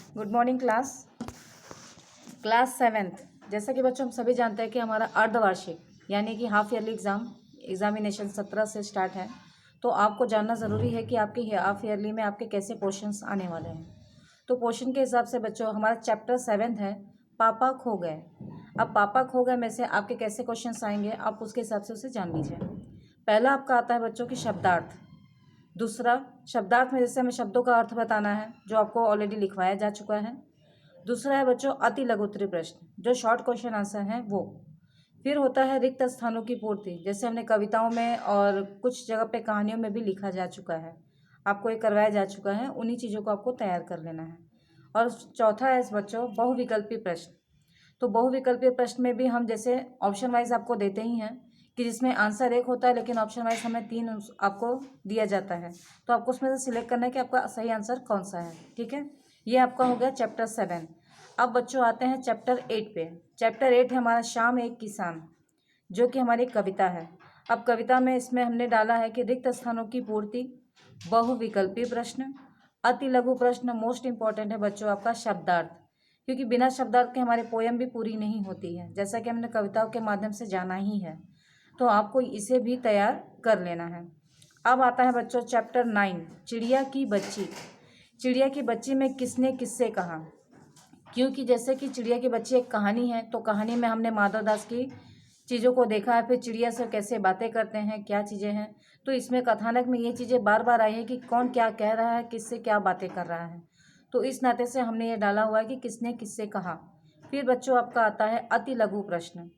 Good morning class seventh. जैसा कि बच्चों हम सभी जानते हैं कि हमारा अर्धवार्षिक यानी कि हाफ ईयरली एग्जामिनेशन 17 से स्टार्ट है। तो आपको जानना ज़रूरी है कि आपके हाफ ईयरली में आपके कैसे क्वेश्चंस आने वाले हैं। तो क्वेश्चन के हिसाब से बच्चों हमारा चैप्टर 7 है पापा खो गए। अब पापा खो गए में से आपके कैसे क्वेश्चंस आएंगे आप उसके हिसाब से उसे जान लीजिए। पहला आपका आता है बच्चों की शब्दार्थ। दूसरा शब्दार्थ में जैसे हमें शब्दों का अर्थ बताना है जो आपको ऑलरेडी लिखवाया जा चुका है। दूसरा है बच्चों अति लघु उत्तरीय प्रश्न जो शॉर्ट क्वेश्चन आंसर हैं वो। फिर होता है रिक्त स्थानों की पूर्ति, जैसे हमने कविताओं में और कुछ जगह पे कहानियों में भी लिखा जा चुका है, आपको ये करवाया जा चुका है। उन्हीं चीज़ों को आपको तैयार कर लेना है। और चौथा है बच्चों बहुविकल्पी प्रश्न। तो बहुविकल्पीय प्रश्न में भी हम जैसे ऑप्शन वाइज आपको देते ही हैं कि जिसमें आंसर एक होता है लेकिन ऑप्शन वाइज हमें 3 आपको दिया जाता है। तो आपको उसमें से सिलेक्ट करना है कि आपका सही आंसर कौन सा है। ठीक है, ये आपका हो गया चैप्टर 7। अब बच्चों आते हैं चैप्टर 8 पे। चैप्टर 8 है हमारा शाम एक किसान, जो कि हमारी कविता है। अब कविता में इसमें हमने डाला है कि रिक्त स्थानों की पूर्ति, बहुविकल्पी प्रश्न, अति लघु प्रश्न, मोस्ट इंपॉर्टेंट है बच्चों आपका शब्दार्थ, क्योंकि बिना शब्दार्थ के हमारे पोयम भी पूरी नहीं होती है, जैसा कि हमने कविताओं के माध्यम से जाना ही है। तो आपको इसे भी तैयार कर लेना है। अब आता है बच्चों चैप्टर 9 चिड़िया की बच्ची। चिड़िया की बच्ची में किसने किससे कहा, क्योंकि जैसे कि चिड़िया की बच्ची एक कहानी है, तो कहानी में हमने माधव दास की चीज़ों को देखा है, फिर चिड़िया से कैसे बातें करते हैं, क्या चीज़ें हैं। तो इसमें कथानक में ये चीज़ें बार बार आई हैं कि कौन क्या कह रहा है, किससे क्या बातें कर रहा है। तो इस नाते से हमने ये डाला हुआ है कि किसने किससे कहा। फिर बच्चों आपका आता है अति लघु प्रश्न।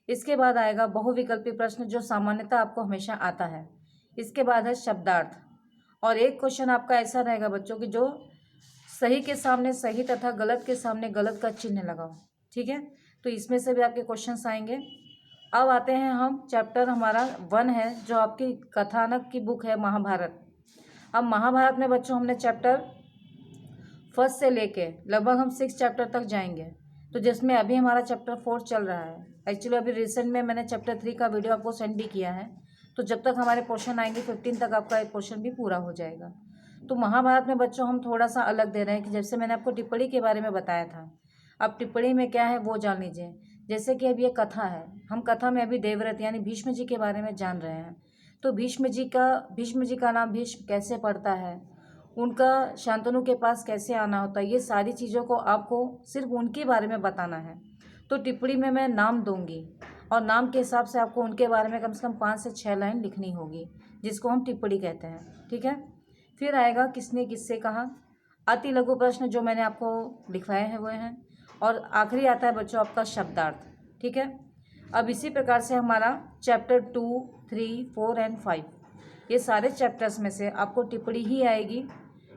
इसके बाद आएगा बहुविकल्पी प्रश्न जो सामान्यतः आपको हमेशा आता है। इसके बाद है शब्दार्थ। और एक क्वेश्चन आपका ऐसा रहेगा बच्चों कि जो सही के सामने सही तथा गलत के सामने गलत का चिन्ह लगाओ। ठीक है, तो इसमें से भी आपके क्वेश्चंस आएंगे। अब आते हैं हम चैप्टर हमारा 1 है जो आपकी कथानक की बुक है महाभारत। अब महाभारत में बच्चों हमने चैप्टर 1 से लेके लगभग हम 6 चैप्टर तक जाएंगे। तो जिसमें अभी हमारा चैप्टर 4 चल रहा है। एक्चुअली अभी रिसेंट में मैंने चैप्टर 3 का वीडियो आपको सेंड भी किया है। तो जब तक हमारे पोर्शन आएंगे 15 तक आपका एक पोर्शन भी पूरा हो जाएगा। तो महाभारत में बच्चों हम थोड़ा सा अलग दे रहे हैं कि जैसे मैंने आपको टिप्पणी के बारे में बताया था। अब टिप्पणी में क्या है वो जान लीजिए। जैसे कि अब ये कथा है, हम कथा में अभी देवव्रत यानी भीष्म जी के बारे में जान रहे हैं। तो भीष्म जी का नाम भीष्म कैसे पड़ता है, उनका शांतनु के पास कैसे आना होता है, ये सारी चीज़ों को आपको सिर्फ उनके बारे में बताना है। तो टिप्पणी में मैं नाम दूंगी और नाम के हिसाब से आपको उनके बारे में कम से कम 5 से 6 लाइन लिखनी होगी, जिसको हम टिप्पणी कहते हैं। ठीक है, फिर आएगा किसने किससे कहा, अति लघु प्रश्न जो मैंने आपको लिखवाए हैं वो हैं, और आखिरी आता है बच्चों आपका शब्दार्थ। ठीक है, अब इसी प्रकार से हमारा चैप्टर 2, 3, 4 एंड 5 ये सारे चैप्टर्स में से आपको टिप्पणी ही आएगी।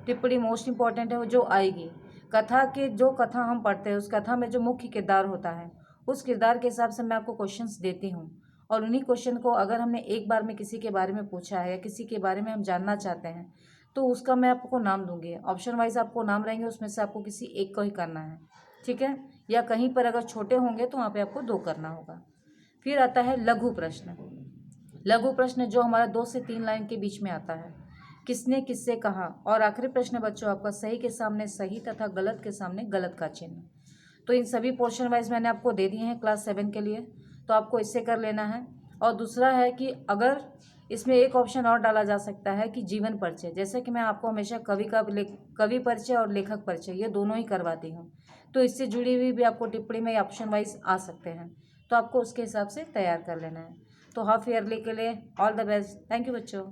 टिप्पणी मोस्ट इंपॉर्टेंट है वो जो आएगी। कथा के जो कथा हम पढ़ते हैं उस कथा में जो मुख्य किरदार होता है उस किरदार के हिसाब से मैं आपको क्वेश्चंस देती हूँ। और उन्हीं क्वेश्चन को अगर हमने एक बार में किसी के बारे में पूछा है या किसी के बारे में हम जानना चाहते हैं तो उसका मैं आपको नाम दूंगी। ऑप्शन वाइज आपको नाम रहेंगे, उसमें से आपको किसी एक को ही करना है। ठीक है, या कहीं पर अगर छोटे होंगे तो वहाँ पर आपको 2 करना होगा। फिर आता है लघु प्रश्न। लघु प्रश्न जो हमारा 2 से 3 लाइन के बीच में आता है, किसने किससे कहा। और आखिरी प्रश्न बच्चों आपका सही के सामने सही तथा गलत के सामने गलत का चिन्ह। तो इन सभी पोर्शन वाइज मैंने आपको दे दिए हैं क्लास 7 के लिए, तो आपको इससे कर लेना है। और दूसरा है कि अगर इसमें एक ऑप्शन और डाला जा सकता है कि जीवन परिचय, जैसे कि मैं आपको हमेशा कवि परिचय और लेखक परिचय ये दोनों ही करवाती हूँ। तो इससे जुड़ी हुई भी आपको टिप्पणी में ऑप्शन वाइज आ सकते हैं, तो आपको उसके हिसाब से तैयार कर लेना है। तो हाफ ईयरली के लिए all the best. Thank you बच्चों।